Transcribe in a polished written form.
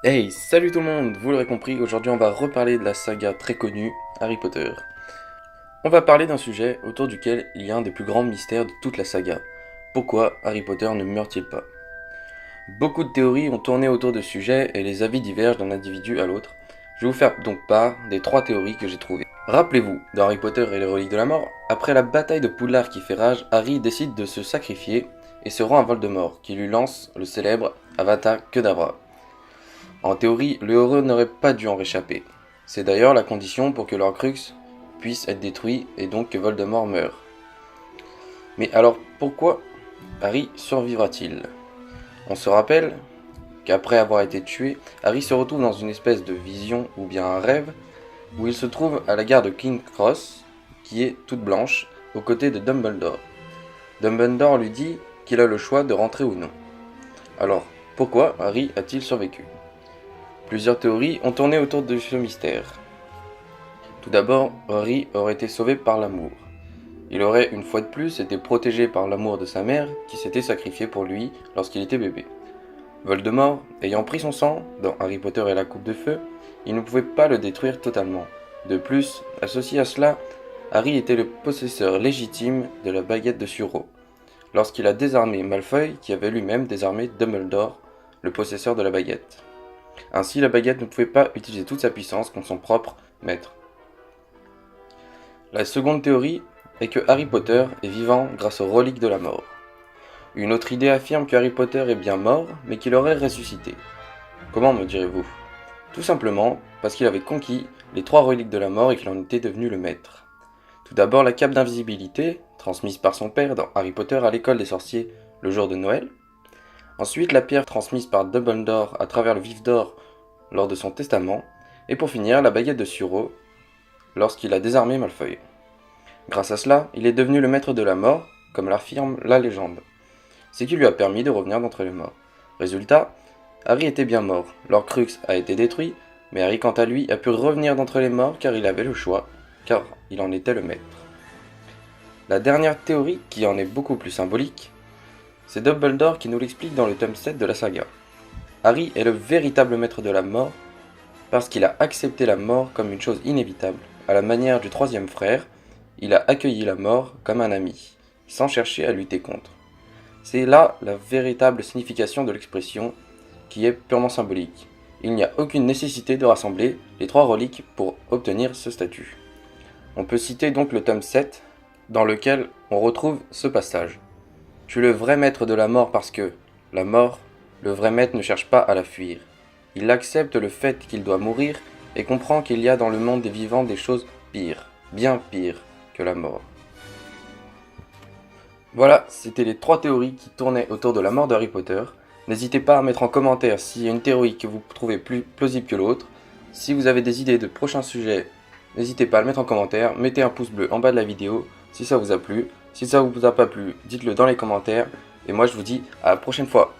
Hey, salut tout le monde! Vous l'aurez compris, aujourd'hui on va reparler de la saga très connue, Harry Potter. On va parler d'un sujet autour duquel il y a un des plus grands mystères de toute la saga. Pourquoi Harry Potter ne meurt-il pas? Beaucoup de théories ont tourné autour de ce sujet et les avis divergent d'un individu à l'autre. Je vais vous faire donc part des trois théories que j'ai trouvées. Rappelez-vous, dans Harry Potter et les reliques de la mort, après la bataille de Poudlard qui fait rage, Harry décide de se sacrifier et se rend à Voldemort, qui lui lance le célèbre Avada Kedavra. En théorie, le heureux n'aurait pas dû en réchapper. C'est d'ailleurs la condition pour que l'Orcrux puisse être détruit et donc que Voldemort meure. Mais alors pourquoi Harry survivra-t-il? On se rappelle qu'après avoir été tué, Harry se retrouve dans une espèce de vision ou bien un rêve où il se trouve à la gare de King's Cross, qui est toute blanche, aux côtés de Dumbledore. Dumbledore lui dit qu'il a le choix de rentrer ou non. Alors, pourquoi Harry a-t-il survécu? Plusieurs théories ont tourné autour de ce mystère. Tout d'abord, Harry aurait été sauvé par l'amour. Il aurait une fois de plus été protégé par l'amour de sa mère qui s'était sacrifiée pour lui lorsqu'il était bébé. Voldemort, ayant pris son sang dans Harry Potter et la Coupe de Feu, il ne pouvait pas le détruire totalement. De plus, associé à cela, Harry était le possesseur légitime de la baguette de Suro, lorsqu'il a désarmé Malfoy qui avait lui-même désarmé Dumbledore, le possesseur de la baguette. Ainsi, la baguette ne pouvait pas utiliser toute sa puissance contre son propre maître. La seconde théorie est que Harry Potter est vivant grâce aux reliques de la mort. Une autre idée affirme que Harry Potter est bien mort, mais qu'il aurait ressuscité. Comment me direz-vous? Tout simplement parce qu'il avait conquis les trois reliques de la mort et qu'il en était devenu le maître. Tout d'abord la cape d'invisibilité, transmise par son père dans Harry Potter à l'école des sorciers le jour de Noël. Ensuite, la pierre transmise par Dumbledore à travers le vif d'or lors de son testament. Et pour finir, la baguette de Suro lorsqu'il a désarmé Malfoy. Grâce à cela, il est devenu le maître de la mort, comme l'affirme la légende. Ce qui lui a permis de revenir d'entre les morts. Résultat, Harry était bien mort, l'Orcrux a été détruit, mais Harry quant à lui a pu revenir d'entre les morts car il avait le choix, car il en était le maître. La dernière théorie, qui en est beaucoup plus symbolique, c'est Dumbledore qui nous l'explique dans le tome 7 de la saga. Harry est le véritable maître de la mort parce qu'il a accepté la mort comme une chose inévitable. À la manière du troisième frère, il a accueilli la mort comme un ami, sans chercher à lutter contre. C'est là la véritable signification de l'expression, qui est purement symbolique. Il n'y a aucune nécessité de rassembler les trois reliques pour obtenir ce statut. On peut citer donc le tome 7, dans lequel on retrouve ce passage. Tu es le vrai maître de la mort parce que, la mort, le vrai maître ne cherche pas à la fuir. Il accepte le fait qu'il doit mourir et comprend qu'il y a dans le monde des vivants des choses pires, bien pires que la mort. Voilà, c'était les trois théories qui tournaient autour de la mort de Harry Potter. N'hésitez pas à mettre en commentaire s'il y a une théorie que vous trouvez plus plausible que l'autre. Si vous avez des idées de prochains sujets, n'hésitez pas à le mettre en commentaire. Mettez un pouce bleu en bas de la vidéo si ça vous a plu. Si ça vous a pas plu, dites-le dans les commentaires. Et moi je vous dis à la prochaine fois.